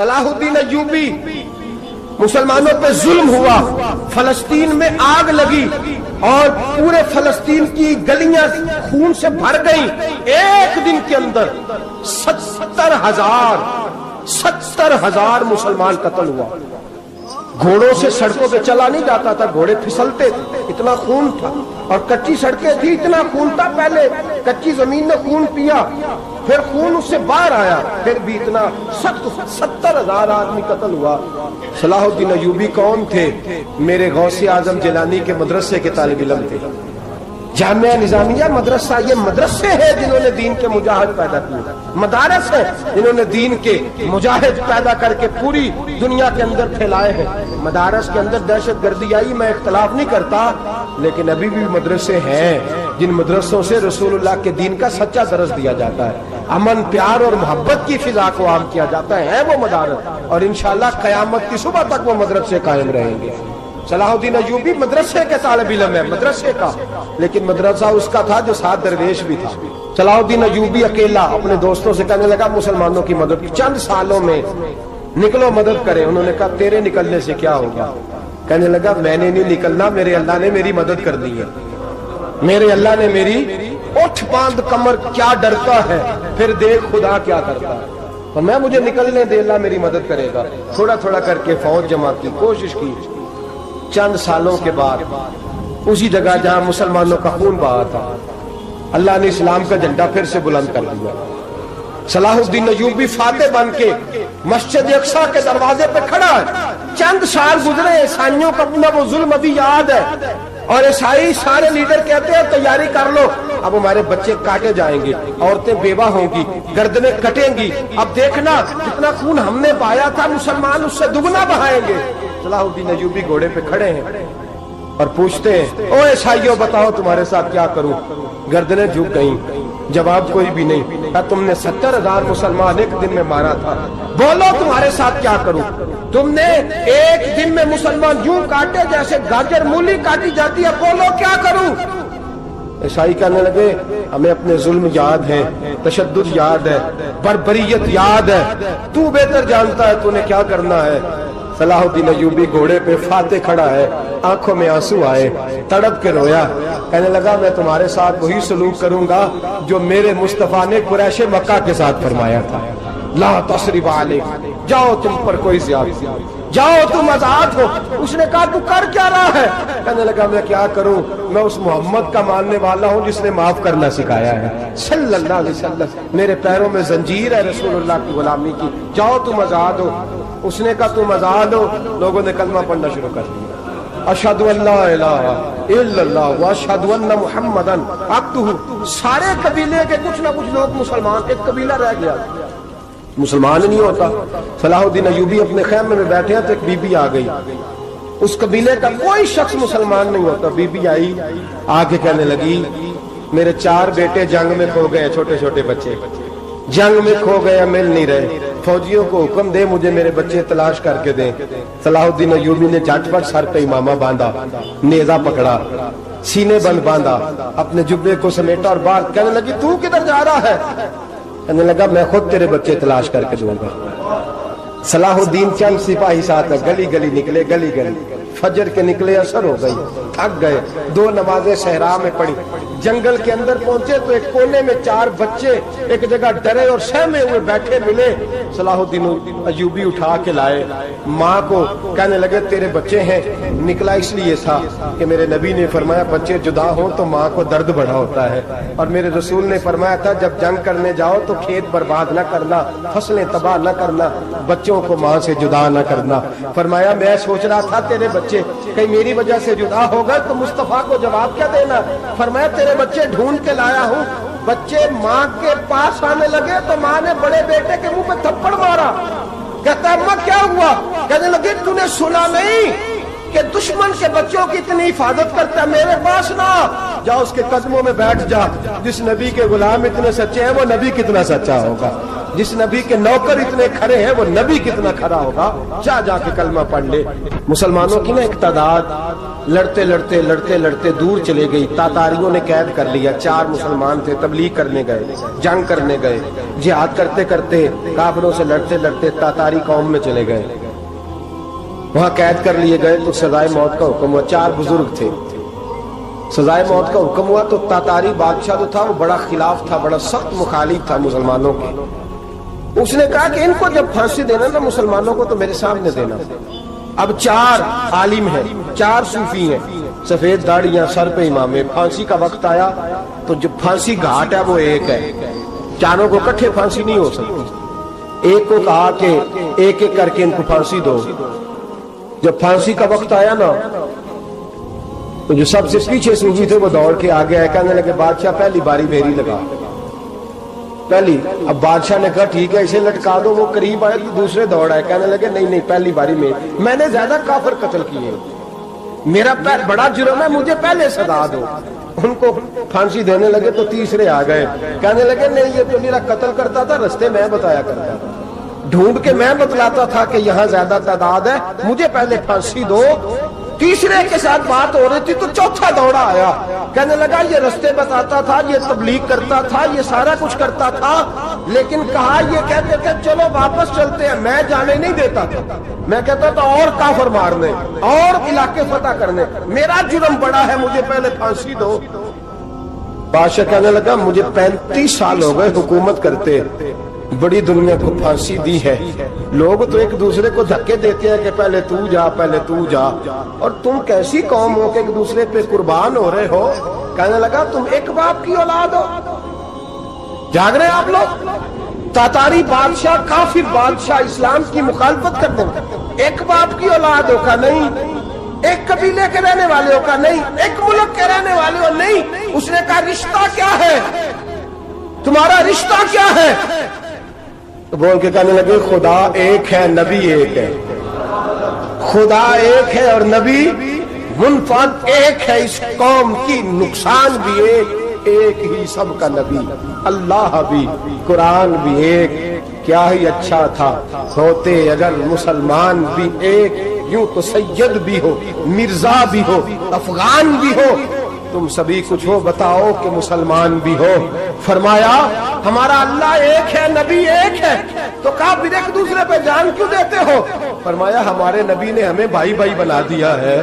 صلاح الدین ایوبی، مسلمانوں پہ ظلم ہوا، فلسطین میں آگ لگی اور پورے فلسطین کی گلیاں خون سے بھر گئیں۔ ایک دن کے اندر 70,000 مسلمان قتل ہوا۔ گھوڑوں سے سڑکوں پہ چلا نہیں جاتا تھا، گھوڑے پھسلتے تھے، اتنا خون تھا، اور کچی سڑکیں تھی، اتنا خون تھا۔ پہلے کچی زمین نے خون پیا، پھر خون اس سے باہر آیا، پھر بھی اتنا 70,000 آدمی قتل ہوا۔ صلاح الدین ایوبی کون تھے؟ میرے غوث اعظم جیلانی کے مدرسے کے طالب علم تھے۔ جامعہ نظامیہ مدرسہ، یہ مدرسے ہیں جنہوں نے دین کے مجاہد پیدا کیے، مدارس ہیں جنہوں نے دین کے مجاہد پیدا کر کے پوری دنیا کے اندر پھیلائے ہیں۔ مدارس کے اندر دہشت گردی آئی، میں اختلاف نہیں کرتا، لیکن ابھی بھی مدرسے ہیں جن مدرسوں سے رسول اللہ کے دین کا سچا درس دیا جاتا ہے، امن، پیار اور محبت کی فضا کو عام کیا جاتا ہے وہ مدارس، اور انشاءاللہ قیامت کی صبح تک وہ مدرسے قائم رہیں گے۔ صلاح الدین ایوبی مدرسے کے طالب علم ہے، مدرسے کا، لیکن مدرسہ اس کا تھا جو ساتھ درویش بھی تھا۔ صلاح الدین ایوبی اکیلا اپنے دوستوں سے کہنے لگا مسلمانوں کی مدد چند سالوں میں نکلو مدد کرے۔ انہوں نے کہا تیرے نکلنے سے کیا ہوگا؟ کہنے لگا میں نے نہیں نکلنا، میرے اللہ نے میری مدد کر دی ہے، میرے اللہ نے میری اٹھ باندھ کمر، کیا ڈرتا ہے پھر دیکھ خدا کیا کرتا ہے، تو میں مجھے نکلنے دے، اللہ میری مدد کرے گا۔ تھوڑا تھوڑا کر کے فوج جمع کی، کوشش کی۔ چند سالوں کے بعد اسی جگہ جہاں مسلمانوں کا خون بہا تھا، اللہ نے اسلام کا جھنڈا پھر سے بلند کر دیا۔ صلاح الدین ایوبی فاتح بن کے مسجد اقصیٰ کے دروازے پہ کھڑا ہے۔ چند سال گزرے، عیسائیوں کا اپنا وہ ظلم ابھی یاد ہے، اور عیسائی سارے لیڈر کہتے ہیں تیاری کر لو، اب ہمارے بچے کاٹے جائیں گے، عورتیں بیوہ ہوں گی، گردنیں کٹیں گی، اب دیکھنا جتنا خون ہم نے بہایا تھا مسلمان اس سے دگنا بہائیں گے۔ صلاح الدین ایوبی گھوڑے پہ کھڑے ہیں اور پوچھتے ہیں او عیسائیوں بتاؤ تمہارے ساتھ کیا کروں؟ گردنیں جھک گئیں، جواب کوئی بھی نہیں۔ کہا تم نے 70,000 مسلمان ایک دن میں مارا تھا، بولو تمہارے ساتھ کیا کروں؟ تم نے ایک دن میں مسلمان یوں کاٹے جیسے گاجر مولی کاٹی جاتی ہے، بولو کیا کروں؟ عیسائی کہنے لگے ہمیں اپنے ظلم یاد ہے، تشدد یاد ہے، بربریت یاد ہے، تو بہتر جانتا ہے تو نے کیا کرنا ہے۔ صلاح الدین ایوبی گھوڑے پہ فاتح کھڑا ہے، آنکھوں میں آنسو آئے، تڑپ کے رویا، کہنے لگا میں تمہارے ساتھ وہی سلوک کروں گا جو میرے مصطفیٰ نے قریش مکہ کے ساتھ فرمایا تھا، لا تصریب علیک، جاؤ تم پر کوئی زیادتی، جاؤ تم آزاد ہو۔ اس نے کہا تو کر کیا رہا ہے؟ کہنے لگا میں کیا کروں، میں اس محمد کا ماننے والا ہوں جس نے معاف کرنا سکھایا ہے صلی اللہ علیہ وسلم، میرے پیروں میں زنجیر ہے رسول اللہ کی غلامی کی، جاؤ تم آزاد ہو۔ اس نے کہا تم آزاد ہو، لوگوں نے کلمہ پڑھنا شروع کر دیا، اشہد ان لا الہ الا اللہ واشہد ان محمدً عبدہ۔ سارے قبیلے کے کچھ نہ کچھ لوگ مسلمان، ایک قبیلہ رہ گیا مسلمان نہیں ہوتا۔ صلاح الدین ایوبی اپنے خیمے میں بیٹھے ہیں تو ایک بی بی آ گئی، اس قبیلے کا کوئی شخص مسلمان نہیں ہوتا۔ بی بی آئی، آگے کہنے لگی میرے 4 بیٹے جنگ میں کھو گئے، چھوٹے چھوٹے بچے جنگ میں کھو گئے، مل نہیں رہے، فوجیوں کو حکم دے مجھے میرے بچے تلاش کر کے دیں۔ صلاح الدین ایوبی نے جھٹ پٹ سر پہ امامہ باندھا، نیزہ پکڑا، سینے بند باندھا، اپنے جبے کو سمیٹا اور باہر کہنے لگی تو کدھر جا رہا ہے؟ کہنے لگا میں خود تیرے بچے تلاش کر کے دوں گا۔ صلاح الدین چند سپاہی ساتھ گلی گلی نکلے، گلی گلی فجر کے نکلے، اثر ہو گئی، تھک گئے، 2 نمازیں صحرا میں پڑھی، جنگل کے اندر پہنچے تو ایک کونے میں 4 بچے ایک جگہ ڈرے اور سہمے ہوئے بیٹھے ملے۔ صلاح الدین ایوبی اٹھا کے لائے، ماں کو کہنے لگے تیرے بچے ہیں، نکلا اس لیے تھا کہ میرے نبی نے فرمایا بچے جدا ہوں تو ماں کو درد بڑا ہوتا ہے، اور میرے رسول نے فرمایا تھا جب جنگ کرنے جاؤ تو کھیت برباد نہ کرنا، فصلیں تباہ نہ کرنا، بچوں کو ماں سے جدا نہ کرنا۔ فرمایا میں سوچ رہا تھا تیرے بچے کہیں میری وجہ سے جدا ہو گئے تو مصطفیٰ کو جواب کیا دینا۔ فرمایا تیرے بچے ڈھونڈ کے لایا ہوں۔ بچے ماں کے پاس آنے لگے تو ماں نے بڑے بیٹے کے منہ پہ تھپڑ مارا، کہتا اماں کیا ہوا؟ کہنے لگے تو نے سنا نہیں کہ دشمن کے بچوں کی اتنی حفاظت کرتا ہے، میرے پاس نہ جا اس کے قدموں میں بیٹھ جا. جس نبی کے غلام اتنے سچے ہیں وہ نبی کتنا سچا ہوگا, جس نبی کے نوکر اتنے کھڑے ہیں وہ نبی کتنا کھڑا ہوگا. جا کے کلمہ پڑھ لے. مسلمانوں کی نا ایک تعداد لڑتے لڑتے دور چلے گئی. تاتاریوں نے قید کر لیا. 4 مسلمان تھے, تبلیغ کرنے گئے, جنگ کرنے گئے, جہاد کرتے کرتے کافروں سے لڑتے تاتاری قوم میں چلے گئے. وہاں قید کر لیے گئے تو سزائے موت کا حکم ہوا. 4 بزرگ تھے. سزائے موت کا حکم ہوا تو تاتاری بادشاہ جو تھا وہ بڑا خلاف تھا, بڑا سخت مخالف تھا مسلمانوں کے. اس نے کہا کہ ان کو جب پھانسی دینا نا مسلمانوں کو تو میرے سامنے دینا. اب 4 عالم ہیں, 4 صوفی ہیں, سفید داڑیاں, سر پہ امامے. پھانسی کا وقت آیا تو جو پھانسی گھاٹ ہے وہ ایک ہے. چاروں کو اکٹھے پھانسی نہیں ہو سکتی. ایک کو کہا کہ ایک ایک کر کے ان کو پھانسی دو. جب پھانسی کا وقت آیا نا تو جو سب سے پیچھے صوفی تھے وہ دوڑ کے آگے آئے, کہنے لگے بادشاہ پہلی باری میری لگا. پہلی. اب بادشاہ نے کہا ٹھیک ہے اسے لٹکا دو. وہ قریب آئے تو دوسرے دوڑ آئے, کہنے لگے نہیں پہلی باری میں نے زیادہ کافر قتل کیے, میرا بڑا جرم ہے, مجھے پہلے سزا دو. ان کو پھانسی دینے لگے تو تیسرے آ گئے, کہنے لگے نہیں یہ تو میرا قتل کرتا تھا, رستے میں بتایا کرتا تھا, ڈھونڈ کے میں بتلاتا تھا کہ یہاں زیادہ تعداد ہے, مجھے پہلے پھانسی دو. تیسرے کے ساتھ بات ہو رہی تھی تو چوتھا دوڑا آیا, کہنے لگا یہ رستے بتاتا تھا, یہ تبلیغ کرتا تھا, یہ سارا کچھ کرتا تھا, لیکن کہا یہ کہتے تھے چلو واپس چلتے ہیں. میں جانے نہیں دیتا تھا, میں کہتا تھا اور کافر مارنے, اور علاقے فتح کرنے. میرا جرم بڑا ہے, مجھے پہلے پھانسی دو. بادشاہ کہنے لگا مجھے 35 سال ہو گئے حکومت کرتے, بڑی دنیا کو پھانسی دی ہے. لوگ تو ایک دوسرے کو دھکے دیتے ہیں کہ پہلے تو جا, اور تم کیسی قوم ہو کہ ایک دوسرے پہ قربان ہو رہے ہو. کہنے لگا تم ایک باپ کی اولاد ہو. جاگ رہے آپ لوگ. تاتاری بادشاہ, کافر بادشاہ, اسلام کی مخالفت کرتے ہیں. ایک باپ کی اولاد ہو کا نہیں, ایک قبیلے کے رہنے والے ہو کا نہیں, ایک ملک کے رہنے والے ہو نہیں. اس نے کہا رشتہ کیا ہے, تمہارا رشتہ کیا ہے؟ تو بول کے کہنے لگے خدا ایک ہے, نبی ایک ہے. خدا ایک ہے اور نبی منفرد ایک ہے. اس قوم کی نقصان بھی ایک ہی سب کا نبی. اللہ بھی, قرآن بھی ایک. کیا ہی اچھا تھا ہوتے اگر مسلمان بھی ایک. یوں تو سید بھی ہو, مرزا بھی ہو, افغان بھی ہو, تم سبھی کچھ ہو, بتاؤ کہ مسلمان بھی ہو. فرمایا ہمارا اللہ ایک ہے, نبی ایک ہے. تو کہا پھر ایک دوسرے پہ جان کیوں دیتے ہو؟ فرمایا ہمارے نبی نے ہمیں بھائی بنا دیا ہے.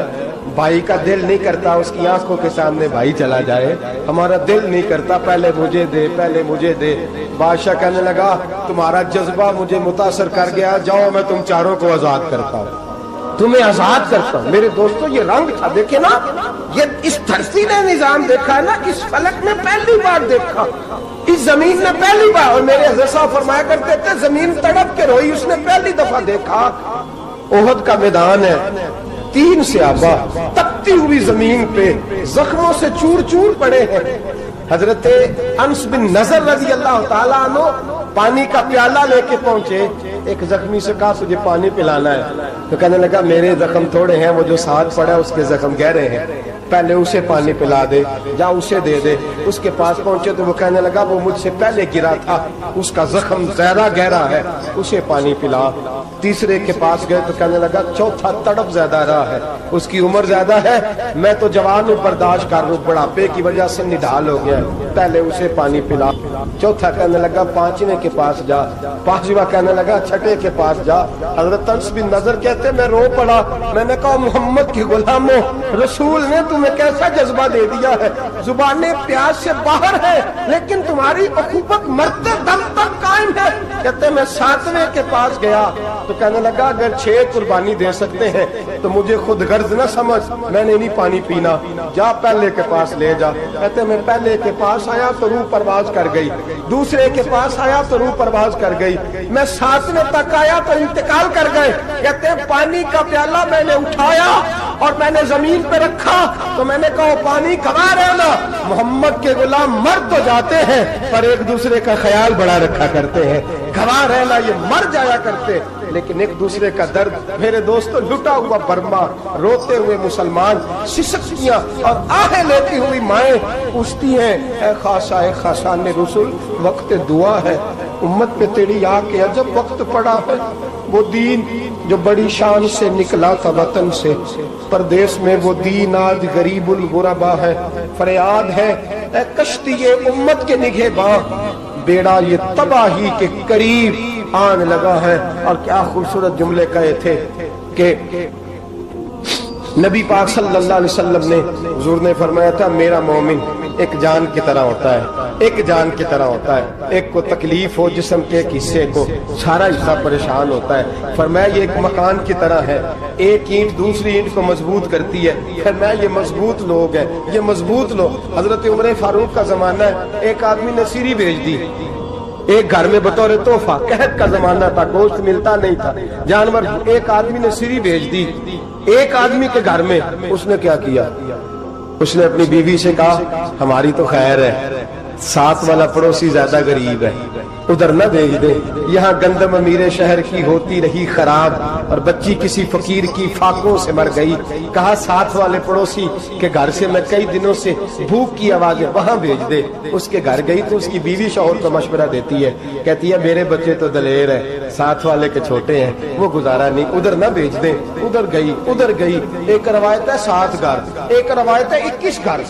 بھائی کا دل نہیں کرتا اس کی آنکھوں کے سامنے بھائی چلا جائے. ہمارا دل نہیں کرتا پہلے مجھے دے. بادشاہ کہنے لگا تمہارا جذبہ مجھے متاثر کر گیا, جاؤ میں تم چاروں کو آزاد کرتا ہوں, تمہیں آزاد کرتا ہوں. میرے دوستو یہ رنگ تھا, دیکھیں نا, یہ اس دھرتی نے نظام دیکھا ہے نا, اس فلک نے پہلی بار دیکھا, اس زمین نے پہلی بار. اور میرے حضرت صاحب فرمایا کرتے تھے زمین تڑپ کے روئی, اس نے پہلی دفعہ دیکھا. احد کا میدان ہے, 3 صحابہ تپتی ہوئی زمین پہ زخموں سے چور پڑے ہیں. حضرت انس بن نضر رضی اللہ تعالیٰ عنہ پانی کا پیالہ لے کے پہنچے. ایک زخمی سے کہا تجھے پانی پلانا ہے, تو کہنے لگا میرے زخم تھوڑے ہیں, وہ جو ساتھ پڑا ہے اس کے زخم گہرے ہیں, پہلے اسے پانی پلا دے, جا اسے دے دے. اس کے پاس پہنچے تو وہ کہنے لگا وہ مجھ سے پہلے گرا تھا, اس کا زخم زیادہ گہرا ہے, اسے پانی پلا. تیسرے کے پاس گئے تو کہنے لگا چوتھا تڑپ زیادہ رہا ہے, اس کی عمر زیادہ ہے, میں تو جوان ہوں برداشت کر لوں, بڑھاپے کی وجہ سے نڈھال ہو گیا, پہلے اسے پانی پلا. چوتھا کہنے لگا 5ویں کے پاس جا. 5واں کہنے لگا 6ٹھے کے پاس جا. حضرت انس بن نضر کہتے میں رو پڑا, میں نے کہا محمد کے غلاموں, رسول نے تمہیں کیسا جذبہ دے دیا ہے, زبانیں پیاس سے باہر ہے لیکن تمہاری اخوت مرتے دم تک قائم ہے. کہتے میں 7ویں کے پاس گیا تو کہنے لگا اگر 6 قربانی دے سکتے ہیں تو مجھے خود غرض نہ سمجھ, میں نے نہیں پانی پینا, جا پہلے کے پاس لے جا. کہتے میں پہلے کے پاس آیا تو روح پرواز کر گئی, دوسرے کے پاس آیا تو روح پرواز کر گئی, میں 7ویں تک آیا تو انتقال کر گئے. کہتے ہیں پانی کا پیالہ میں نے اٹھایا اور میں نے زمین پہ رکھا تو میں نے کہا پانی کھوا رہنا, محمد کے غلام مر تو جاتے ہیں پر ایک دوسرے کا خیال بڑا رکھا کرتے ہیں, گھوا رہنا یہ مر جایا کرتے. لیکن ایک دوسرے کا درد۔ میرے دوستو لٹا ہوا برما، روتے ہوئے مسلمان، سسکیاں اور آہیں لیتی ہوئی مائیں پوچھتی ہیں اے خاصا اے خاصان رسول، وقت دعا ہے، امت پہ تیری آ کے عجب وقت پڑا ہے۔ وہ دین جو بڑی شان سے نکلا تھا وطن سے، پردیس میں وہ دین آج غریب الغربا ہے۔ فریاد ہے اے کشتی امت کے نگہباں، بیڑا یہ تباہی کے قریب آن لگا ہے۔ اور کیا خوبصورت جملے کہے تھے کہ نبی پاک صلی اللہ علیہ وسلم نے، حضور نے فرمایا تھا میرا مومن ایک جان کی طرح ہوتا ہے، ایک جان کی طرح ہوتا ہے، ایک کو تکلیف ہو جسم کے ایک حصے کو، سارا حصہ پریشان ہوتا ہے۔ فرمایا یہ ایک مکان کی طرح ہے، ایک اینٹ دوسری اینٹ کو مضبوط کرتی ہے۔ فرمایا یہ مضبوط لوگ ہیں، یہ مضبوط لوگ۔ حضرت عمر فاروق کا زمانہ ہے، ایک آدمی نے سیری بھیج دی ایک گھر میں بطور تحفہ، قحط کا زمانہ تھا، گوشت ملتا نہیں تھا، جانور، ایک آدمی نے سیری بھیج دی ایک آدمی کے گھر میں۔ اس نے کیا کیا؟ اس نے اپنی بیوی سے کہا ہماری تو خیر ہے، ساتھ والا پڑوسی زیادہ غریب ہے، ادھر نہ بھیج دے، یہاں گندم امیر شہر کی ہوتی رہی خراب، اور بچی کسی فقیر کی فاقوں سے مر گئی۔ کہا ساتھ والے پڑوسی کے گھر سے میں کئی دنوں سے بھوک کی آوازیں، وہاں بھیج دے۔ اس کے گھر گئی تو اس کی بیوی شوہر کو مشورہ دیتی ہے، کہتی ہے میرے بچے تو دلیر ہے، ساتھ والے کے چھوٹے ہیں، وہ گزارا نہیں، ادھر نہ بھیج دے۔ ادھر گئی۔ ایک روایت ہے 7 گھر، ایک روایت ہے 21 گھر۔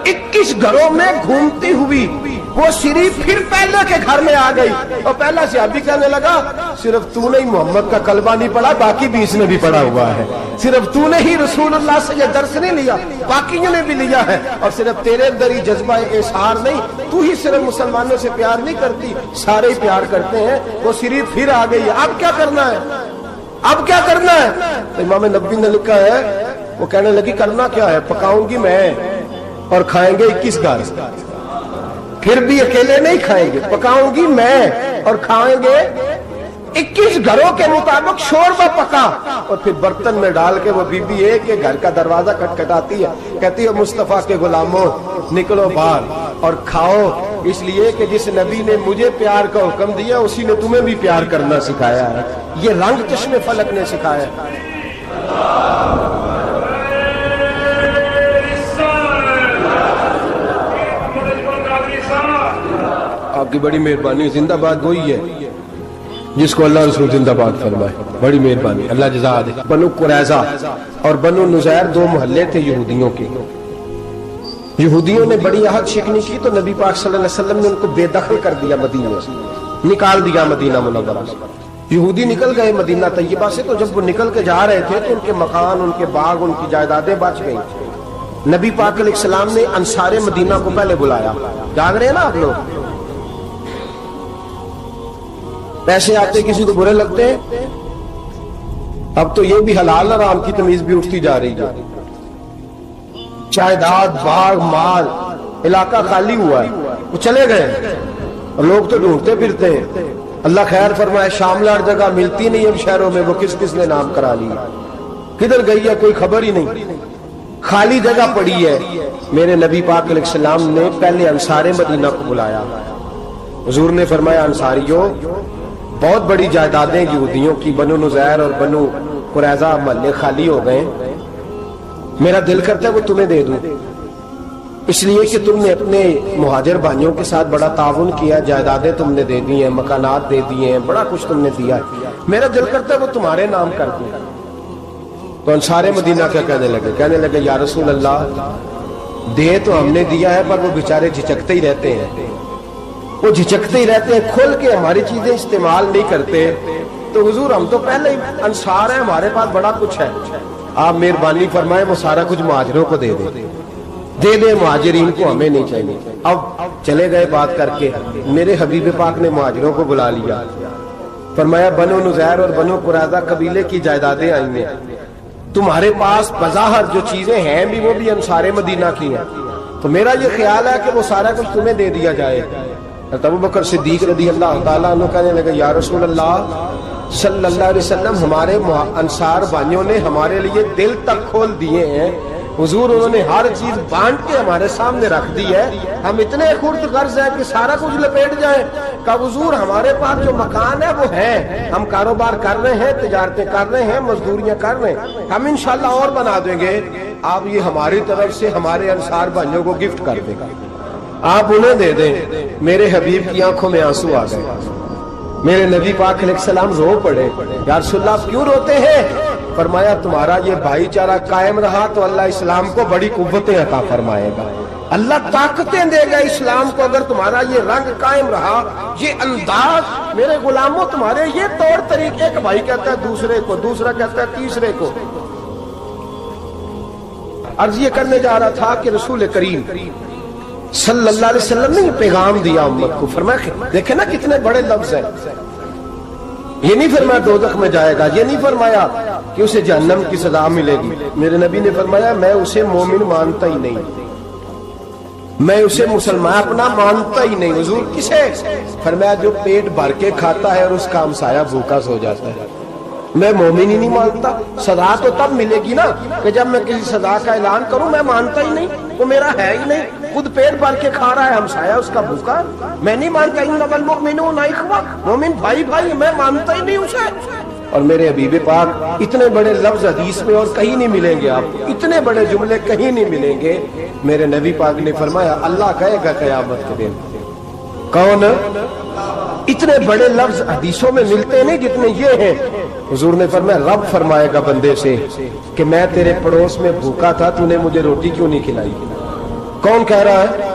21 گھروں میں گھومتی ہوئی وہ سری پھر پہلے کے گھر میں آ گئی، اور پہلا صحابی کہنے لگا صرف تو نے ہی محمد کا کلمہ نہیں پڑھا، باقی 20 نے بھی پڑھا ہوا ہے، صرف تو نے ہی رسول اللہ سے یہ درس نہیں لیا، باقیوں نے بھی لیا ہے، اور صرف تیرے اندر ہی جذبہ اظہار نہیں، تو ہی صرف مسلمانوں سے پیار نہیں کرتی، سارے ہی پیار کرتے ہیں۔ وہ سری پھر آ گئی، اب کیا کرنا ہے؟ اب کیا کرنا ہے؟ امام نبوی نے لکھا ہے، وہ کہنے لگی کرنا کیا ہے، پکاؤں گی میں اور کھائیں گے 21 گھر، پھر بھی اکیلے نہیں کھائیں گے، پکاؤں گی میں اور کھائیں گے 21 گھروں کے مطابق شوربہ پکا، اور پھر برتن میں ڈال کے وہ بی بی ایک کے گھر کا دروازہ کھٹکھٹاتی ہے، کہتی ہے مصطفیٰ کے غلاموں نکلو باہر اور کھاؤ، اس لیے کہ جس نبی نے مجھے پیار کا حکم دیا اسی نے تمہیں بھی پیار کرنا سکھایا ہے، یہ رنگ چشم فلک نے سکھایا ہے۔ آپ کی بڑی مہربانی، زندہ باد وہی ہے جس کو اللہ رسول زندہ باد فرمائے، بڑی مہربانی، اللہ جزا دے۔ بنو قریظہ اور بنو نذیر 2 محلے تھے یہودیوں کے۔ یہودیوں نے بڑی عہد شکنی کی تو نبی پاک صلی اللہ علیہ وسلم نے ان کو بے دخل کر دیا، مدینہ سے نکال دیا، مدینہ منورہ سے۔ یہودی نکل گئے مدینہ طیبہ سے، تو جب وہ نکل کے جا رہے تھے تو ان کے مکان، ان کے باغ، ان کی جائیدادیں بچ گئیں۔ نبی پاک علیہ السلام نے انصار مدینہ کو پہلے بلایا، جاگ رہے ہیں نا آپ لوگ؟ پیسے آتے کسی کو برے لگتے ہیں، اب تو یہ بھی حلال حرام کی تمیز بھی اٹھتی جا رہی ہے۔ جائیداد، باغ، مال، علاقہ خالی ہوا ہے، وہ چلے گئے، اور لوگ تو ڈھونڈتے پھرتے ہیں۔ اللہ خیر فرمائے، شاملار جگہ ملتی نہیں اب شہروں میں، وہ کس کس نے نام کرا لی، کدھر گئی ہے کوئی خبر ہی نہیں، خالی جگہ پڑی ہے۔ میرے نبی پاک علیہ السلام نے پہلے انصار مدینہ کو بلایا، حضور نے فرمایا انصاریوں بہت بڑی جائیدادیں یہودیوں کی، بنو نذیر اور بنو قریظہ محلے خالی ہو گئے، میرا دل کرتا ہے وہ تمہیں دے دوں، اس لیے کہ تم نے اپنے مہاجر بھائیوں کے ساتھ بڑا تعاون کیا، جائیدادیں تم نے دے دی ہیں، مکانات دے دیے ہیں، بڑا کچھ تم نے دیا ہے، میرا دل کرتا ہے وہ تمہارے نام کر دوں۔ تو انصار مدینہ کیا کہنے لگے یا رسول اللہ دے تو ہم نے دیا ہے، پر وہ بیچارے جھچکتے ہی رہتے ہیں، وہ جھچکتے ہی رہتے ہیں، کھل کے ہماری چیزیں استعمال نہیں کرتے۔ تو حضور ہم تو پہلے ہی انصار ہیں، ہمارے پاس بڑا کچھ ہے، آپ مہربانی فرمائیں وہ سارا کچھ مہاجروں کو دے دے، مہاجرین کو ہمیں نہیں چاہیے۔ اب چلے گئے بات کر کے، میرے حبیب پاک نے مہاجروں کو بلا لیا، فرمایا بنو نذیر اور بنو قریظہ قبیلے کی جائیدادیں آئی ہیں، تمہارے پاس بظاہر جو چیزیں ہیں بھی وہ بھی انصار مدینہ کی ہیں، تو میرا یہ خیال ہے کہ وہ سارا کچھ تمہیں دے دیا جائے۔ ابو بکر صدیق رضی اللہ تعالیٰ عنہ کہنے لگے یا رسول اللہ صلی اللہ علیہ وسلم ہمارے انصار بھائیوں نے ہمارے لیے دل تک کھول دیے ہیں، حضور انہوں نے ہر چیز بانٹ کے ہمارے سامنے رکھ دی ہے. ہم اتنے خرد غرض ہیں کہ سارا کچھ لپیٹ جائیں. کہ حضور ہمارے پاس جو مکان ہے وہ ہے, ہم کاروبار کر رہے ہیں, تجارتیں کر رہے ہیں, مزدوریاں کر رہے ہیں, ہم انشاءاللہ اور بنا دیں گے. آپ یہ ہماری طرف سے ہمارے انصار بھائیوں کو گفٹ کر دیں, آپ انہیں دے دیں. میرے حبیب کی آنکھوں میں آنسو آ گئے. میرے نبی پاک علیہ السلام رو پڑے. یا رسول اللہ آپ کیوں روتے ہیں؟ فرمایا تمہارا یہ بھائی چارہ قائم رہا تو اللہ اسلام کو بڑی قوتیں عطا فرمائے گا, اللہ طاقتیں دے گا اسلام کو. اگر تمہارا یہ رنگ قائم رہا, یہ انداز, میرے غلاموں تمہارے یہ طور طریقے, ایک بھائی کہتا ہے دوسرے کو, دوسرا کہتا ہے تیسرے کو. عرض یہ کرنے جا رہا تھا کہ رسول کریم صلی اللہ علیہ وسلم نے یہ پیغام دیا امت کو. فرمایا دیکھیں نا کتنے بڑے لفظ ہیں. یہ نہیں فرمایا دوزخ میں جائے گا, یہ نہیں فرمایا کہ اسے جہنم کی سزا ملے گی. میرے نبی نے فرمایا میں اسے مومن مانتا ہی نہیں, میں اسے مسلمان اپنا مانتا ہی نہیں. حضور کسے؟ فرمایا جو پیٹ بھر کے کھاتا ہے اور اس کا ہمسایہ بھوکا سو جاتا ہے. میں مومن ہی نہیں مانتا. سزا تو تب ملے گی نا کہ جب میں کسی سزا کا اعلان کروں. میں مانتا ہی نہیں, وہ میرا ہے ہی نہیں. خود پیٹ بھر کے کھا رہا ہے, ہمسایہ اس کا بھوکا, میں نہیں مانتا. انما المؤمنون اخوہ, مومن بھائی بھائی, میں مانتا ہی نہیں اسے. اور میرے حبیب پاک اتنے بڑے لفظ حدیث میں اور کہیں نہیں ملیں گے, آپ اتنے بڑے جملے کہیں نہیں ملیں گے. میرے نبی پاک نے فرمایا اللہ کہے گا قیامت کے دن. کون؟ اتنے بڑے لفظ حدیثوں میں ملتے نہیں جتنے یہ ہیں. حضور نے فرمایا رب فرمائے گا بندے سے کہ میں تیرے پڑوس میں بھوکا تھا, تو نے مجھے روٹی کیوں نہیں کھلائی؟ کون کہہ رہا ہے؟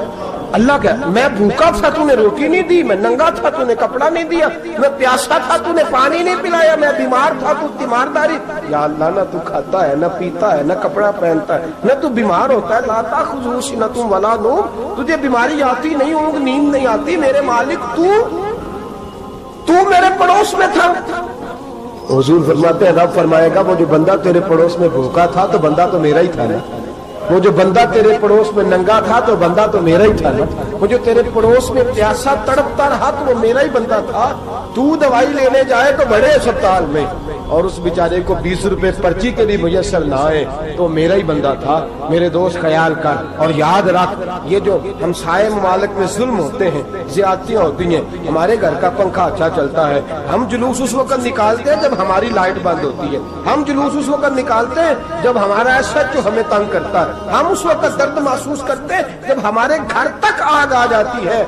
اللہ کہہ, میں بھوکا تھا تو نے روٹی نہیں دی, میں ننگا تھا تو نے کپڑا نہیں دیا, میں پیاسا تھا تو نے پانی نہیں پلایا, میں بیمار تھا تو تیمارداری. یا اللہ نہ تو کھاتا ہے, نہ پیتا ہے, نہ کپڑا پہنتا ہے, نہ تو بیمار ہوتا ہے. لا تاخذہ سنۃ ولا نوم, تجھے بیماری آتی نہیں, اونگ نیند نہیں آتی. میرے مالک تو میرے پڑوس میں تھا. حضور فرماتے ہیں رب فرمائے گا وہ جو بندہ تیرے پڑوس میں بھوکا تھا تو بندہ تو میرا ہی تھا نا, وہ جو بندہ تیرے پڑوس میں ننگا تھا تو بندہ تو میرا ہی تھا نا, وہ جو تیرے پڑوس میں پیاسا تڑپتا رہا تو وہ میرا ہی بندہ تھا. تو دوائی لینے جائے تو بڑے اسپتال میں اور اس بیچارے کو 20 روپے پرچی کے بھی میسر نہ آئے تو میرا ہی بندہ تھا. میرے دوست خیال کر اور یاد رکھ, یہ جو ہمسائے ممالک میں ظلم ہوتے ہیں, زیادتیاں ہوتی ہیں. ہمارے گھر کا پنکھا اچھا چلتا ہے, ہم جلوس اس وقت نکالتے ہیں جب ہماری لائٹ بند ہوتی ہے. ہم جلوس اس وقت نکالتے ہیں جب ہمارا ایسا جو ہمیں تنگ کرتا ہے. ہم اس وقت درد محسوس کرتے ہیں جب ہمارے گھر تک آگ آ جاتی ہے.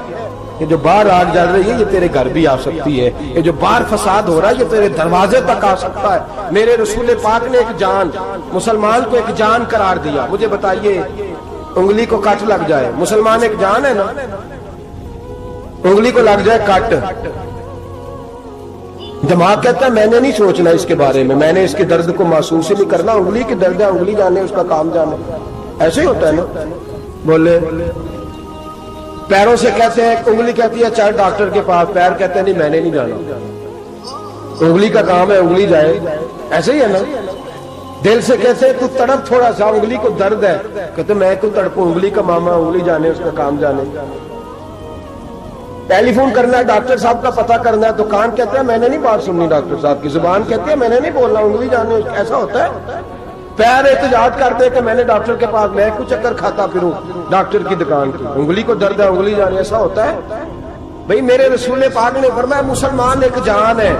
یہ جو باہر آگ جل رہی ہے یہ تیرے گھر بھی آ سکتی ہے, یہ جو باہر فساد ہو رہا ہے یہ تیرے دروازے تک آ سکتا ہے. میرے رسول پاک نے ایک جان, مسلمان کو ایک جان قرار دیا. مجھے بتائیے انگلی کو کٹ لگ جائے, مسلمان ایک جان ہے نا, انگلی کو لگ جائے کٹ, دماغ کہتا ہے میں نے نہیں سوچنا اس کے بارے میں نے اس کے درد کو محسوس ہی نہیں کرنا. انگلی کی درد ہے, انگلی جانے, اس کا کام جانے. ایسے ہی ہوتا ہے نا. بولے پیروں سے کہتے ہیں, انگلی کہتی ہے چل ڈاکٹر کے پاس, پیر کہتے ہیں نہیں میں نے نہیں جانا, انگلی کا کام ہے انگلی جائے. ایسے ہی ہے نا. دل سے کہتے ہیں تو تڑپ تھوڑا سا, انگلی کو درد ہے, کہتے میں کو تڑپوں, انگلی کا ماما, انگلی جانے, اس کا کام جانے. ٹیلی فون کرنا ہے, ڈاکٹر صاحب کا پتہ کرنا ہے, تو کان کہتے ہیں میں نے نہیں بات سننی ڈاکٹر صاحب کی, زبان کہتی ہے میں نے نہیں بولنا, انگلی جانے. ایسا ہوتا ہے. پیر احتجاج کرتے کہ میں نے ڈاکٹر کے پاس, میں کچھ چکر کھاتا پھروں ڈاکٹر کی دکان کی, انگلی کو درد ہے انگلی جانے. ایسا ہوتا ہے بھئی. میرے رسول پاک نے فرمایا مسلمان ایک جان ہے.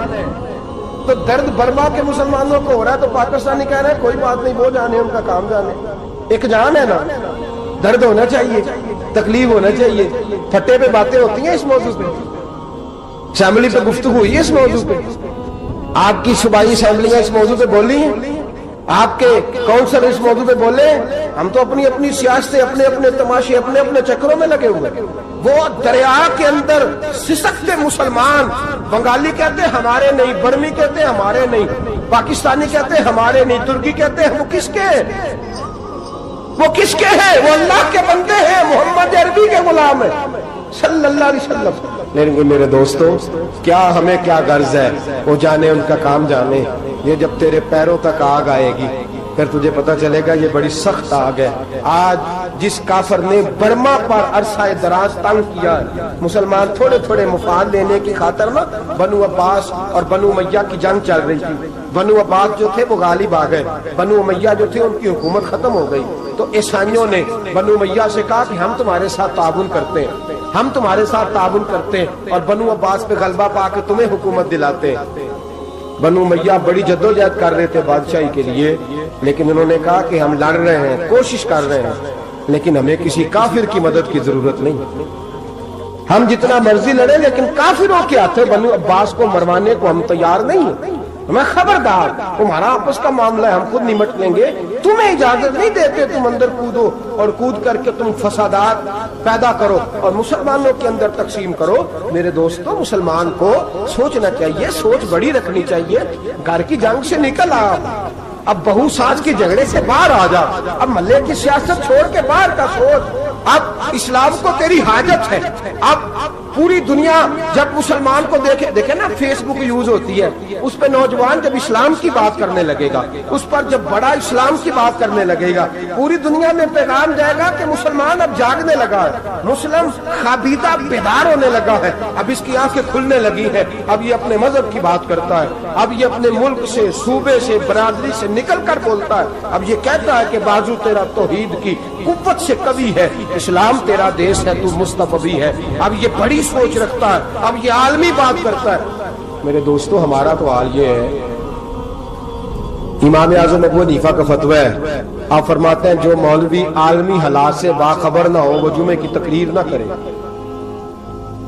تو درد برما کے مسلمانوں کو ہو رہا ہے تو پاکستانی کہہ رہے ہیں کوئی بات نہیں, وہ جانے, ان کا کام جانے. ایک جان ہے نا, درد ہونا چاہیے, تکلیف ہونا چاہیے. پھٹے پہ باتیں ہوتی ہیں اس موضوع پہ, اسمبلی پہ گفتگو ہوئی ہے اس موضوع پہ, آپ کی صوبائی اسمبلیاں اس موضوع پہ بولی ہیں, آپ کے کونسل اس موضوع پہ بولے. ہم تو اپنی اپنی سیاستیں, اپنے اپنے تماشے, اپنے اپنے چکروں میں لگے ہوئے. وہ دریا کے اندر سسکتے مسلمان, بنگالی کہتے ہیں ہمارے نہیں, برمی کہتے ہیں ہمارے نہیں, پاکستانی کہتے ہیں ہمارے نہیں, ترکی کہتے ہیں. وہ کس کے ہیں؟ وہ کس کے ہیں؟ وہ اللہ کے بندے ہیں, محمد عربی کے غلام ہیں صلی اللہ علیہ وسلم. لیکن میرے دوستوں کیا ہمیں کیا غرض ہے, وہ جانے ان کا کام جانے. یہ جب تیرے پیروں تک آگ آئے گی, پھر تجھے پتہ چلے گا یہ بڑی سخت آگ ہے. آج جس کافر نے برما پر عرصہ دراز تنگ کیا ہے، مسلمان تھوڑے تھوڑے مفاد لینے کی خاطر نا بنو عباس اور بنو امیہ کی جنگ چل رہی تھی. بنو عباس جو تھے وہ غالب آ گئے، بنو امیہ جو تھے ان کی حکومت ختم ہو گئی. تو عیسائیوں نے بنو امیہ سے کہا کہ ہم تمہارے ساتھ تعاون کرتے ہیں، ہم تمہارے ساتھ تعاون کرتے ہیں اور بنو عباس پہ غلبہ پا کے تمہیں حکومت دلاتے ہیں. بنو امیہ بڑی جدوجہد کر رہے تھے بادشاہی کے لیے، لیکن انہوں نے کہا کہ ہم لڑ رہے ہیں، کوشش کر رہے ہیں، لیکن ہمیں کسی کافر کی مدد کی ضرورت نہیں. ہم جتنا مرضی لڑیں لیکن کافروں کے ہاتھوں بنو عباس کو مروانے کو ہم تیار نہیں ہیں. میں خبردار، تمہارا آپس کا معاملہ ہے، ہم خود نمٹ لیں گے، تمہیں اجازت نہیں دیتے تم اندر کودو اور کود کر کے تم فسادات پیدا کرو اور مسلمانوں کے اندر تقسیم کرو. میرے دوستو، مسلمان کو سوچنا چاہیے، سوچ بڑی رکھنی چاہیے. گھر کی جنگ سے نکل آ، اب بہو ساس کے جھگڑے سے باہر آ جا، اب محلے کی سیاست چھوڑ کے باہر کا سوچ. اب اسلام کو تیری حاجت ہے. اب پوری دنیا جب مسلمان کو دیکھے نا، فیس بک یوز ہوتی ہے، اس پہ نوجوان جب اسلام کی بات کرنے لگے گا، اس پر جب بڑا اسلام کی بات کرنے لگے گا، پوری دنیا میں پیغام جائے گا کہ مسلمان اب جاگنے لگا ہے، مسلم خابیدہ بیدار ہونے لگا ہے، اب اس کی آنکھیں کھلنے لگی ہے، اب یہ اپنے مذہب کی بات کرتا ہے، اب یہ اپنے ملک سے، صوبے سے، برادری سے نکل کر بولتا ہے. اب یہ کہتا ہے کہ بازو تیرا توحید کی قوت سے قوی ہے، اسلام تیرا دیش ہے، تو مصطفی ہے. اب یہ بڑی سوچ رکھتا ہے، اب یہ عالمی بات کرتا ہے. میرے دوستو، ہمارا تو حال یہ ہے. امام اعظم ابو حنیفہ کا فتویٰ ہے، آپ فرماتے ہیں جو مولوی عالمی حالات سے باخبر نہ ہو وہ جمعے کی تقریر نہ کرے،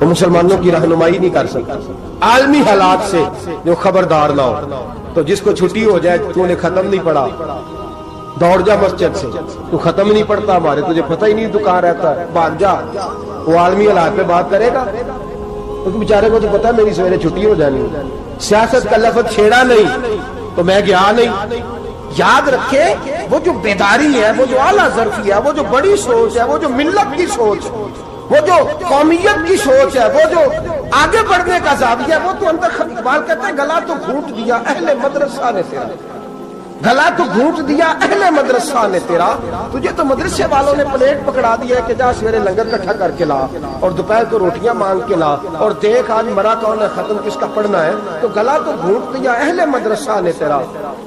وہ مسلمانوں کی رہنمائی نہیں کر سکتا. عالمی حالات سے جو خبردار نہ ہو، تو جس کو چھٹی ہو جائے، تو نے ختم نہیں پڑھا، دوڑ جا مسجد سے. تو ختم نہیں پڑھتا ہمارے، تجھے پتہ ہی نہیں دکان رہتا ہے، بھاگ جا. وہ عالمی حالات پہ بات کرے گا، کیونکہ بیچارے کو تو پتہ ہے میری سویرے چھٹی ہو جانی. سیاست کا لفظ چھیڑا نہیں تو میں گیا نہیں. یاد رکھے، وہ جو بیداری ہے، وہ جو اعلیٰ ظرفی ہے، وہ جو بڑی سوچ ہے، وہ جو ملت کی سوچ، وہ جو قومیت کی سوچ ہے، وہ جو آگے بڑھنے کا زاویہ ہے، وہ تو اندر. اقبال کہتے ہیں گلا تو گھونٹ دیا اہل مدرسہ نے تیرا، گلا تو گھونٹ دیا اہل مدرسہ نے تیرا. تجھے تو مدرسے والوں نے پلیٹ پکڑا دیا ہے کہ جا سویرے لنگر کٹھا کر کے لا اور دوپہر کو روٹیاں مانگ کے لا اور دیکھ آج مرا کون ہے، ختم کس کا پڑھنا ہے. تو گلا تو گھونٹ دیا اہل مدرسہ نے تیرا،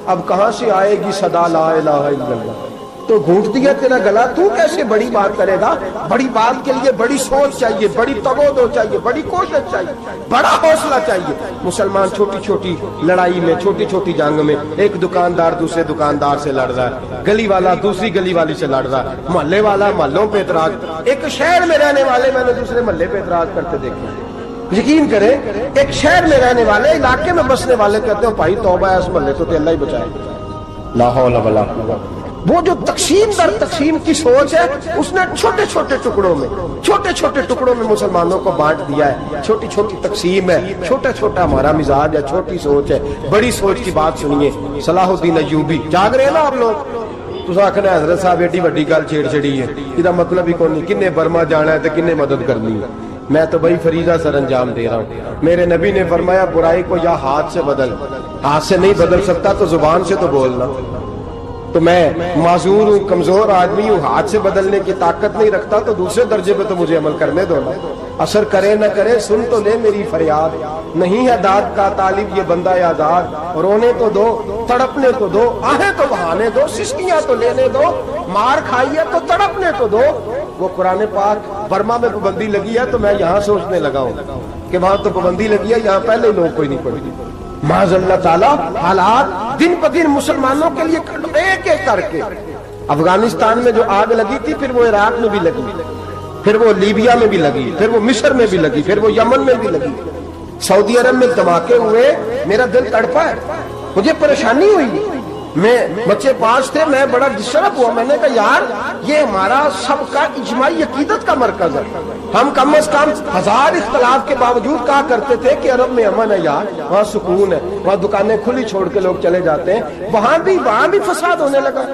اب کہاں سے آئے گی صدا لا الہ الا اللہ. تو گھونٹ دیا تیرا گلا، تو کیسے بڑی بات کرے گا؟ بڑی بات کے لیے بڑی سوچ چاہیے، بڑی تگودو چاہیے، بڑی کوشش چاہیے، بڑا حوصلہ چاہیے. مسلمان چھوٹی چھوٹی لڑائی میں، چھوٹی چھوٹی جنگ میں، ایک دکاندار دوسرے دکاندار سے لڑ رہا ہے، گلی والا دوسری گلی والی سے لڑ رہا ہے، محلے والا محلوں پہ اعتراض. ایک شہر میں رہنے والے میں نے دوسرے محلے پہ اعتراض کرتے دیکھے. یقین کریں، ایک شہر میں رہنے والے، علاقے میں بسنے والے کہتے ہیں بھائی توبہ ہے، اس محلے تو اللہ ہی بچائے. لا حول ولا قوت. وہ جو تقسیم در تقسیم کی سوچ ہے، اس نے چھوٹے چھوٹے ٹکڑوں میں مسلمانوں کو بانٹ دیا ہے. چھوٹی چھوٹی تقسیم ہے، چھوٹا چھوٹا ہمارا مزاج ہے، چھوٹی سوچ ہے. بڑی سوچ کی بات سنیے. صلاح الدین ایوبی، جاگ رہے ہیں نا آپ لوگ؟ تو آخنا حضرت صاحب ایڈی وڈی گل چھیڑ چھڑی ہے، یہ مطلب ہی کون نہیں، کنے برما جانا ہے تو کنے مدد کرنی ہے. میں تو بھائی فریضہ سر انجام دے رہا ہوں. میرے نبی نے فرمایا برائی کو یا ہاتھ سے بدل، ہاتھ سے نہیں بدل سکتا تو زبان سے تو بولنا. تو میں معذور ہوں، کمزور آدمی ہوں، ہاتھ سے بدلنے کی طاقت نہیں رکھتا، تو دوسرے درجے پہ تو مجھے عمل کرنے دو نا. اثر کرے نہ کرے سن تو لے میری فریاد، نہیں ہے داد کا طالب یہ بندہ آزاد. رونے تو دو، تڑپنے تو دو، آہیں تو بہانے دو، سسکیاں تو لینے دو، مار کھائیے تو تڑپنے تو دو. وہ قرآن پاک برما میں پابندی لگی ہے تو میں یہاں سوچنے لگا ہوں کہ وہاں تو پابندی لگی ہے، یہاں پہلے لوگ کوئی نہیں پڑھی. معاذ اللہ تعالیٰ حالات دن بدن مسلمانوں کے لیے ایک ایک کر کے. افغانستان میں جو آگ لگی تھی، پھر وہ عراق میں بھی لگی، پھر وہ لیبیا میں بھی لگی، پھر وہ مصر میں بھی لگی، پھر وہ یمن میں بھی لگی. سعودی عرب میں دھماکے ہوئے، میرا دل تڑپا ہے، مجھے پریشانی ہوئی. میں بچے 5 تھے، میں بڑا ڈسٹرب ہوا. میں نے کہا یار یہ ہمارا سب کا اجماعی عقیدت کا مرکز ہے. ہم کم از کم 1000 اختلاف کے باوجود کہا کرتے تھے کہ عرب میں امن ہے یار، وہاں سکون ہے، وہاں دکانیں کھلی چھوڑ کے لوگ چلے جاتے ہیں. وہاں بھی فساد ہونے لگا.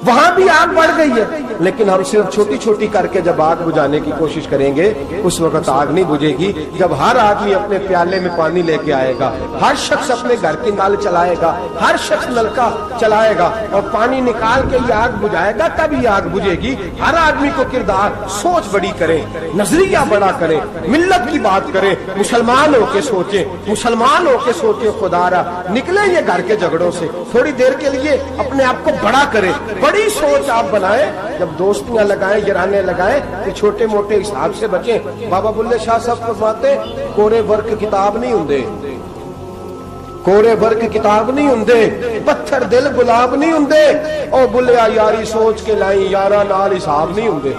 وہاں بھی آگ بڑھ گئی ہے، لیکن ہم صرف چھوٹی چھوٹی کر کے جب آگ بجھانے کی کوشش کریں گے اس وقت آگ نہیں بجھے گی۔ جب ہر آدمی اپنے پیالے میں پانی لے کے آئے گا، ہر شخص اپنے گھر کی نل چلائے گا، ہر شخص نلکا چلائے گا اور پانی نکال کے یہ آگ بجھائے گا، تب یہ آگ بجھے گی۔ ہر آدمی کو کردار سوچ بڑی کرے، نظریہ بڑا کرے، ملت کی بات کرے، مسلمان ہو کے سوچیں، مسلمان ہو کے سوچیں، خدا را نکلے یہ گھر کے جھگڑوں سے، تھوڑی دیر کے لیے اپنے آپ کو بڑا کرے، بڑی سوچ آپ بنائیں۔ جب دوستیاں لگائیں، یارانے لگائیں کہ چھوٹے موٹے حساب سے بچیں۔ بابا بلے شاہ صاحب فرماتے کورے ورک کتاب نہیں ہوندے، کورے ورک کتاب نہیں ہوندے، پتھر دل گلاب نہیں ہوندے، او بلیا یاری سوچ کے لائیں، یارا نال حساب نہیں ہوندے۔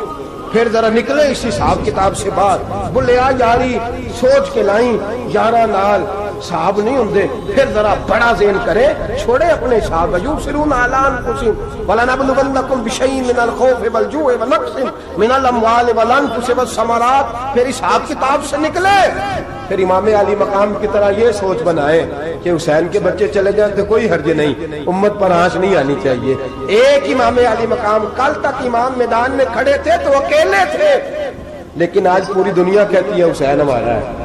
پھر ذرا نکلے اس حساب کتاب سے باہر، بلیا یاری سوچ کے لائیں، یارا نال صاحب نہیں ہوندے۔ پھر ذرا بڑا ذہن کرے، چھوڑے اپنے صاحب یبصرون اعلی انفسہم ولنبلونکم بشیء من الخوف والجوع ونقص من الاموال والانفس والثمرات۔ پھر حساب کتاب سے نکلے، پھر امام علی مقام کی طرح یہ سوچ بنائے کہ حسین کے بچے چلے جائیں تو کوئی حرج نہیں، امت پر آنچ نہیں آنی چاہیے۔ ایک امام علی مقام، کل تک امام میدان میں کھڑے تھے تو اکیلے تھے، لیکن آج پوری دنیا کہتی ہے حسین ہمارا ہے،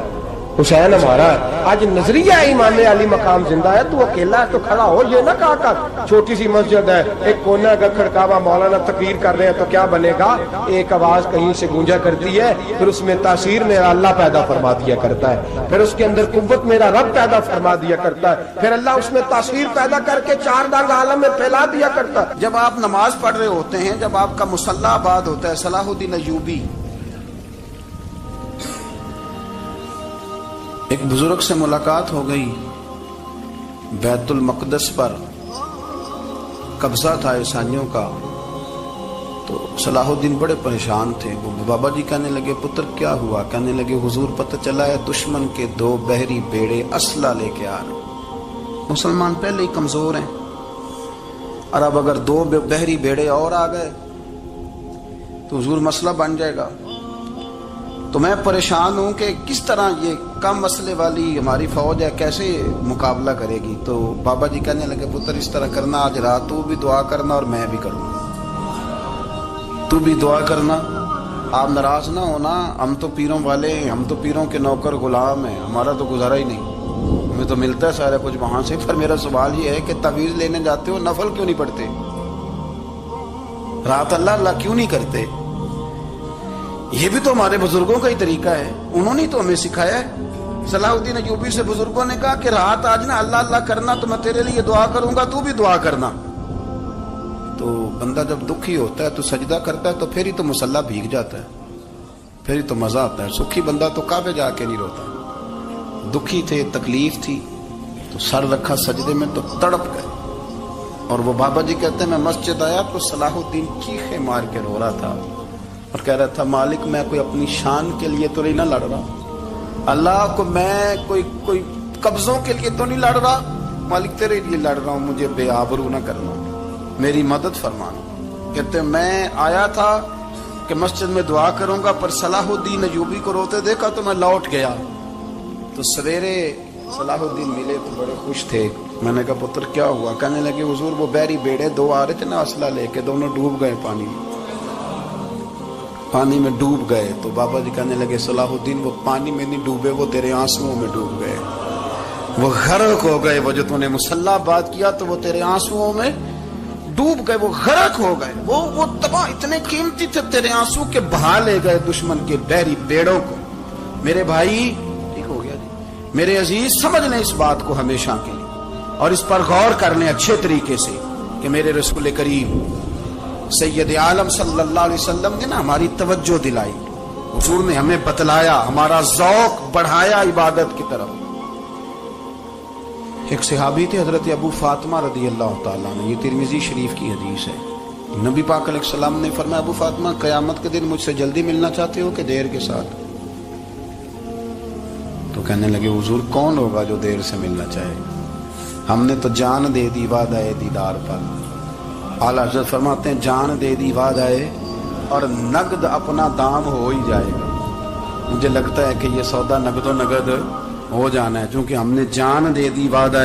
حسین ہمارا ہے۔ آج نظریہ امام علی مقام زندہ ہے، تو اکیلا ہے تو کھڑا ہو، یہ نہ کہا کر چھوٹی سی مسجد ہے، ایک کونا کا کھڑکاوا، مولانا تقریر کر رہے ہیں تو کیا بنے گا؟ ایک آواز کہیں سے گونجا کرتی ہے، پھر اس میں تاثیر میرا اللہ پیدا فرما دیا کرتا ہے، پھر اس کے اندر قوت میرا رب پیدا فرما دیا کرتا ہے، پھر اللہ اس میں تاثیر پیدا کر کے چار دانگ عالم میں پھیلا دیا کرتا ہے۔ جب آپ نماز پڑھ رہے ہوتے ہیں، جب آپ کا مصلی آباد ہوتا ہے، صلاح الدین ایوبی ایک بزرگ سے ملاقات ہو گئی، بیت المقدس پر قبضہ تھا عیسائیوں کا، تو صلاح الدین بڑے پریشان تھے۔ وہ بابا جی کہنے لگے پتر کیا ہوا؟ کہنے لگے حضور پتہ چلا ہے دشمن کے 2 بحری بیڑے اسلحہ لے کے آ رہے، مسلمان پہلے ہی کمزور ہیں، اور اب اگر 2 بحری بیڑے اور آ گئے تو حضور مسئلہ بن جائے گا۔ تو میں پریشان ہوں کہ کس طرح یہ کم مسئلے والی ہماری فوج ہے کیسے مقابلہ کرے گی۔ تو بابا جی کہنے لگے پتر اس طرح کرنا، آج رات تو بھی دعا کرنا اور میں بھی کروں گا، تو بھی دعا کرنا، آپ ناراض نہ ہونا، ہم تو پیروں والے ہیں، ہم تو پیروں کے نوکر غلام ہیں، ہمارا تو گزارا ہی نہیں، ہمیں تو ملتا ہے سارا کچھ وہاں سے۔ پر میرا سوال یہ ہے کہ تعویذ لینے جاتے ہو، نفل کیوں نہیں پڑھتے؟ رات اللہ اللہ کیوں نہیں کرتے؟ یہ بھی تو ہمارے بزرگوں کا ہی طریقہ ہے، انہوں نے تو ہمیں سکھایا ہے۔ صلاح الدین ایوبی سے بزرگوں نے کہا کہ رات آج نا اللہ اللہ کرنا، تو میں تیرے لیے دعا کروں گا، تو بھی دعا کرنا۔ تو بندہ جب دکھی ہوتا ہے تو سجدہ کرتا ہے تو پھر ہی تو مصلی بھیگ جاتا ہے، پھر ہی تو مزہ آتا ہے۔ سکھی بندہ تو کعبے جا کے نہیں روتا، دکھی تھے، تکلیف تھی تو سر رکھا سجدے میں تو تڑپ گئے۔ اور وہ بابا جی کہتے ہیں میں مسجد آیا تو صلاح الدین چیخے مار کے رو رہا تھا اور کہہ رہا تھا مالک میں کوئی اپنی شان کے لیے تو نہیں نہ لڑ رہا، اللہ کو میں کوئی قبضوں کے لیے تو نہیں لڑ رہا، مالک تیرے لیے لڑ رہا ہوں، مجھے بے آبرو نہ کرنا، میری مدد فرمانا۔ کہتے ہیں میں آیا تھا کہ مسجد میں دعا کروں گا، پر صلاح الدین ایوبی کو روتے دیکھا تو میں لوٹ گیا۔ تو سویرے صلاح الدین ملے تو بڑے خوش تھے۔ میں نے کہا پتر کیا ہوا؟ کہنے لگے حضور وہ بحری بیڑے 2 آ رہے تھے نا اسلحہ لے کے، دونوں ڈوب گئے پانی میں ڈوب گئے۔ تو بابا جی کہنے لگے صلاح الدین وہ پانی میں نہیں ڈوبے، وہ تیرے آنسوؤں میں ڈوب گئے، وہ غرق ہو گئے، وہ جو تو نے مصلی آباد کیا تو وہ تیرے آنسوؤں میں ڈوب گئے، وہ غرق ہو گئے، وہ تباہ اتنے قیمتی تھے تیرے آنسو کے بہا لے گئے دشمن کے بحری بیڑوں کو۔ میرے بھائی ٹھیک ہو گیا جی، میرے عزیز سمجھ لیں اس بات کو ہمیشہ کے لیے، اور اس پر غور کر لیں اچھے طریقے سے کہ میرے رسول کریم سید عالم صلی اللہ علیہ وسلم نے نا ہماری توجہ دلائی، حضور نے ہمیں بتلایا، ہمارا ذوق بڑھایا عبادت کی طرف۔ ایک صحابی تھے حضرت ابو فاطمہ رضی اللہ تعالیٰ عنہ، یہ ترمذی شریف کی حدیث ہے۔ نبی پاک علیہ السلام نے فرمایا ابو فاطمہ قیامت کے دن مجھ سے جلدی ملنا چاہتے ہو کہ دیر کے ساتھ؟ تو کہنے لگے حضور کون ہوگا جو دیر سے ملنا چاہے، ہم نے تو جان دے دی وعدہ دیدار پر۔ اعلیٰ حضرت فرماتے ہیں جان دے دی وعدہ اور نقد اپنا دام ہو ہی جائے گا۔ مجھے لگتا ہے کہ یہ سودا نقد و نقد ہو جانا ہے، چونکہ ہم نے جان دے دی وعدہ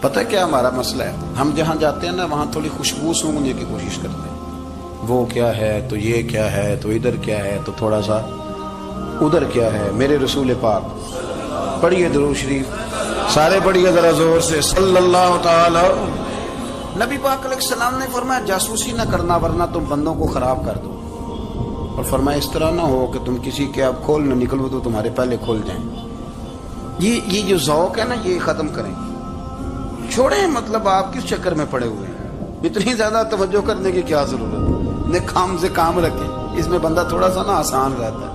پتہ کیا ہمارا مسئلہ ہے؟ ہم جہاں جاتے ہیں نا وہاں تھوڑی خوشبو سونگنے کی کوشش کرتے ہیں، وہ کیا ہے تو یہ کیا ہے تو ادھر کیا ہے تو تھوڑا سا ادھر کیا ہے۔ میرے رسول پاک، پڑھیے درود شریف سارے، پڑھیے ذرا زور سے، صلی اللہ تعالی۔ نبی پاک علیہ السلام نے فرمایا جاسوسی نہ کرنا ورنہ تم بندوں کو خراب کر دو، اور فرمایا اس طرح نہ ہو کہ تم کسی کے اب کھول نہ نکلو تو تمہارے پہلے کھول جائیں۔ یہ جو ذوق ہے نا یہ ختم کریں، چھوڑیں، مطلب آپ کس چکر میں پڑے ہوئے ہیں، اتنی زیادہ توجہ کرنے کی کیا ضرورت ہے؟ نے کام سے کام رکھیں، اس میں بندہ تھوڑا سا نا آسان رہتا ہے۔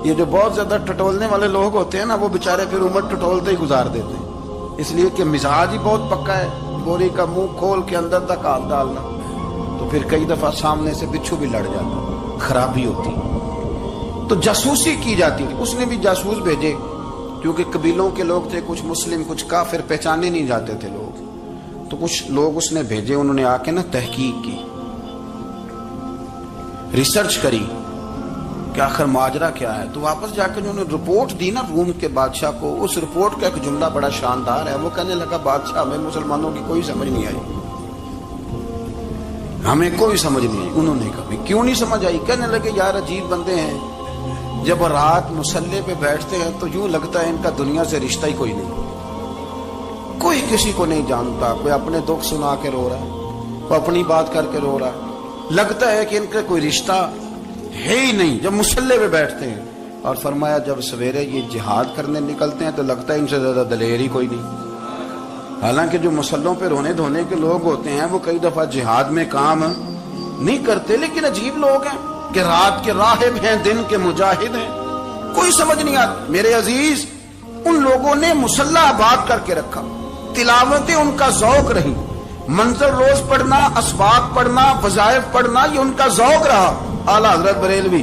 یہ جو بہت زیادہ ٹٹولنے والے لوگ ہوتے ہیں نا وہ بےچارے پھر عمر ٹٹولتے ہی گزار دیتے ہیں، اس لیے کہ مزاج ہی بہت پکا ہے، گوری کا منہ کھول کے اندر تک ہاتھ ڈالنا، تو پھر کئی دفعہ سامنے سے بچھو بھی لڑ جاتا، خرابی ہوتی۔ تو جاسوسی کی جاتی تھی، اس نے بھی جاسوس بھیجے، کیونکہ قبیلوں کے لوگ تھے، کچھ مسلم کچھ کافر، پہچانے نہیں جاتے تھے لوگ، تو کچھ لوگ اس نے بھیجے، انہوں نے آ کے نا تحقیق کی، ریسرچ کری کہ آخر ماجرا کیا ہے۔ تو واپس جا کے انہوں نے رپورٹ دی نا روم کے بادشاہ کو، اس رپورٹ کا ایک جملہ بڑا شاندار ہے، وہ کہنے لگا بادشاہ ہمیں مسلمانوں کی کوئی سمجھ نہیں آئی، ہمیں کوئی سمجھ نہیں آئی۔ انہوں نے کہا کیوں نہیں سمجھ آئی؟ کہنے لگے یار عجیب بندے ہیں، جب رات مسلح پہ بیٹھتے ہیں تو یوں لگتا ہے ان کا دنیا سے رشتہ ہی کوئی نہیں، کوئی کسی کو نہیں جانتا، کوئی اپنے دکھ سنا کے رو رہا ہے، کوئی اپنی بات کر کے رو رہا ہے، لگتا ہے کہ ان کا کوئی رشتہ ہے ہی نہیں جب مسلح پہ بیٹھتے ہیں۔ اور فرمایا جب سویرے یہ جہاد کرنے نکلتے ہیں تو لگتا ہے ان سے زیادہ دلیر ہی کوئی نہیں، حالانکہ جو مسلحوں پہ رونے دھونے کے لوگ ہوتے ہیں وہ کئی دفعہ جہاد میں کام نہیں کرتے، لیکن عجیب لوگ ہیں کہ رات کے راہب ہیں دن کے مجاہد ہیں، کوئی سمجھ نہیں آتی۔ میرے عزیز، ان لوگوں نے مسلح آباد کر کے رکھا، تلاوتیں ان کا ذوق رہی، منظر روز پڑھنا، اسباق پڑھنا، وظائف پڑھنا، یہ ان کا ذوق رہا۔ اعلیٰ حضرت بریلوی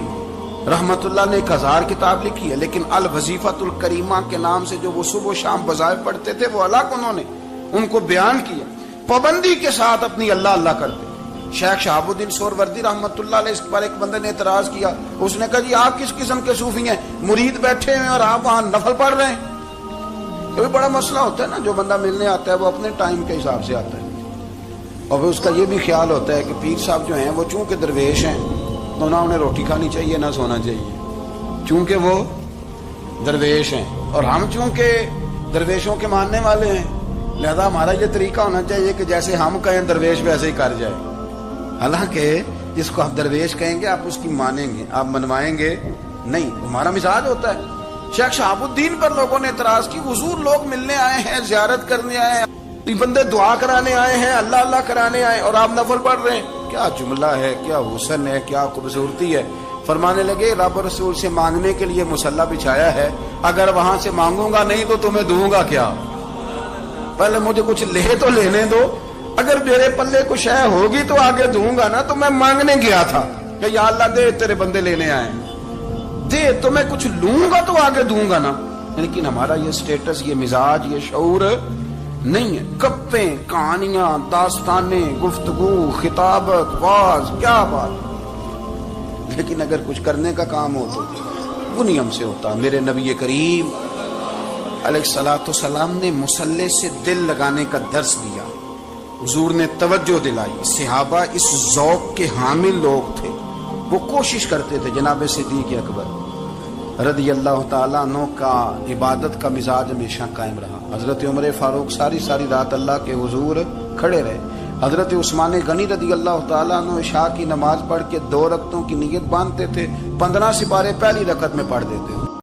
رحمت اللہ نے 1000 کتاب لکھی ہے، لیکن الوظیفۃ الکریمہ کے نام سے جو وہ صبح و شام وظائف پڑھتے تھے وہ الگ انہوں نے ان کو بیان کیا، پابندی کے ساتھ اپنی اللہ اللہ کرتے۔ شیخ شہاب الدین سہروردی رحمت اللہ علیہ، اس پر ایک بندے نے اعتراض کیا، اس نے کہا جی آپ کس قسم کے صوفی ہیں، مرید بیٹھے ہیں اور آپ وہاں نفل پڑھ رہے ہیں؟ یہ بھی بڑا مسئلہ ہوتا ہے نا، جو بندہ ملنے آتا ہے وہ اپنے ٹائم کے حساب سے آتا ہے، اور پھر اس کا یہ بھی خیال ہوتا ہے کہ پیر صاحب جو ہیں وہ چونکہ درویش ہیں تو نہ انہیں روٹی کھانی چاہیے نہ سونا چاہیے، چونکہ وہ درویش ہیں، اور ہم چونکہ درویشوں کے ماننے والے ہیں، لہذا ہمارا یہ طریقہ ہونا چاہیے کہ جیسے ہم کہیں درویش ویسے ہی کر جائے۔ حالانکہ جس کو آپ درویش کہیں گے آپ اس کی مانیں گے، آپ منوائیں گے نہیں، ہمارا مزاج ہوتا ہے۔ شیخ شہاب الدین پر لوگوں نے اعتراض کی، حضور لوگ ملنے آئے ہیں، زیارت کرنے آئے ہیں، بندے دعا کرانے آئے ہیں، اللہ اللہ کرانے آئے، اور آپ نفل پڑھ رہے ہیں، کیا جملہ ہے، کیا حسن ہے، کیا خوبصورتی ہے۔ فرمانے لگے رب رسول سے مانگنے کے لیے مصلی بچھایا ہے، اگر وہاں سے مانگوں گا نہیں تو تمہیں دوں گا کیا؟ پہلے مجھے کچھ لے تو لینے دو، اگر میرے پلے کچھ ہے ہوگی تو آگے دوں گا نا، تو میں مانگنے گیا تھا کہ یا اللہ دے، تیرے بندے لینے آئے دے، تو میں کچھ لوں گا تو آگے دوں گا نا۔ لیکن ہمارا یہ سٹیٹس، یہ مزاج، یہ شعور نہیں ہے۔ گپیں، کہانیاں، داستانیں، گفتگو، خطابت، واز، کیا بات، لیکن اگر کچھ کرنے کا کام ہو تو وہ نہیں ہم سے ہوتا۔ میرے نبی کریم علیہ الصلوۃ والسلام نے مصلی سے دل لگانے کا درس دیا، حضور نے توجہ دلائی، صحابہ اس ذوق کے حامل لوگ تھے، وہ کوشش کرتے تھے۔ جناب صدیق اکبر رضی اللہ تعالیٰ عنہ کا عبادت کا مزاج ہمیشہ قائم رہا۔ حضرت عمر فاروق ساری رات اللہ کے حضور کھڑے رہے۔ حضرت عثمان غنی رضی اللہ تعالیٰ عنہ عشاء کی نماز پڑھ کے 2 رکعتوں کی نیت باندھتے تھے، 15 سپارے پہلی رکعت میں پڑھ دیتے تھے۔